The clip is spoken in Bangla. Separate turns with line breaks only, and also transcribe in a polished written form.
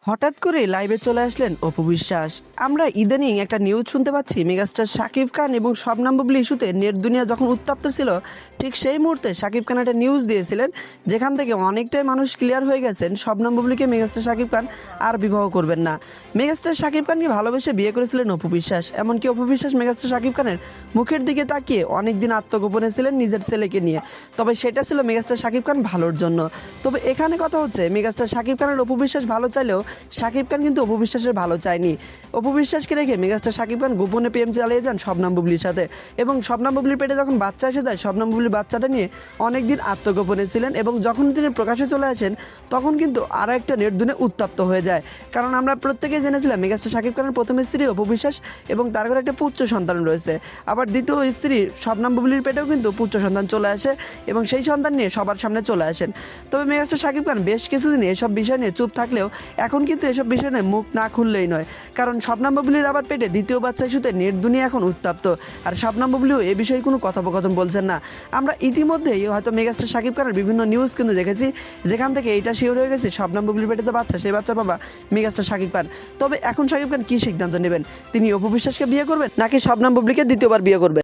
হঠাৎ করে লাইভে চলে আসলেন অপু বিশ্বাস। আমরা ইদানিং একটা নিউজ শুনতে পাচ্ছি, মেগাস্টার শাকিব খান এবং শবনম বুবলি ইস্যুতে নেট দুনিয়া যখন উত্তপ্ত ছিল, ঠিক সেই মুহূর্তে শাকিব খান একটা নিউজ দিয়েছিলেন, যেখান থেকে অনেকটাই মানুষ ক্লিয়ার হয়ে গেছেন শবনম বুবলিকে মেগাস্টার শাকিব খান আর বিবাহ করবেন না। মেগাস্টার শাকিব খানকে ভালোবেসে বিয়ে করেছিলেন অপু বিশ্বাস। এমনকি অপু বিশ্বাস মেগাস্টার শাকিব খানের মুখের দিকে তাকিয়ে অনেকদিন আত্মগোপনে ছিলেন নিজের ছেলেকে নিয়ে। তবে সেটা ছিল মেগাস্টার শাকিব খান ভালোর জন্য। তবে এখানে কথা হচ্ছে, মেগাস্টার শাকিব খানের অপু বিশ্বাস ভালো চাইলেও শাকিব খান কিন্তু অপু বিশ্বাসের ভালো চায়নি। অপু বিশ্বাসকে রেখে মেগাস্টার শাকিব খান গোপনে প্রেম চালিয়ে যান শবনম বুবলির সাথে, এবং শবনম বুবলির পেটে যখন বাচ্চা এসে যায়, শবনম বুবলির বাচ্চাটা নিয়ে অনেকদিন আত্মগোপনে ছিলেন, এবং যখন তিনি প্রকাশে চলে আসেন তখন কিন্তু আরও একটা নেট দুনিয়া উত্তপ্ত হয়ে যায়। কারণ আমরা প্রত্যেকেই জেনেছিলাম মেগাস্টার শাকিব খানের প্রথম স্ত্রী অপু বিশ্বাস, এবং তার ঘরে একটা পুত্র সন্তান রয়েছে। আবার দ্বিতীয় স্ত্রী শবনম বুবলির পেটেও কিন্তু পুত্র সন্তান চলে আসে, এবং সেই সন্তান নিয়ে সবার সামনে চলে আসেন। তবে মেগাস্টার শাকিব খান বেশ কিছুদিন এসব বিষয় নিয়ে চুপ থাকলেও এখন কিন্তু এসব বিষয় নিয়ে মুখ না খুললেই নয়। কারণ শবনম বুবলির আবার পেটে দ্বিতীয় বাচ্চা ইস্যুতে নেট দুনিয়া এখন উত্তপ্ত, আর শবনম বুবলিও এ বিষয়ে কোনো কথোপকথন বলছেন না। আমরা ইতিমধ্যেই হয়তো মেগাস্টার শাকিব খানের বিভিন্ন নিউজ কিন্তু দেখেছি, যেখান থেকে এইটা শিওর হয়ে গেছে শবনম বুবলির পেটে যে বাচ্চা, সেই বাচ্চা বাবা মেগাস্টার শাকিব খান। তবে এখন শাকিব খান কী সিদ্ধান্ত নেবেন? তিনি অপু বিশ্বাসকে বিয়ে করবেন নাকি শবনম বুবলিকে দ্বিতীয়বার বিয়ে করবেন?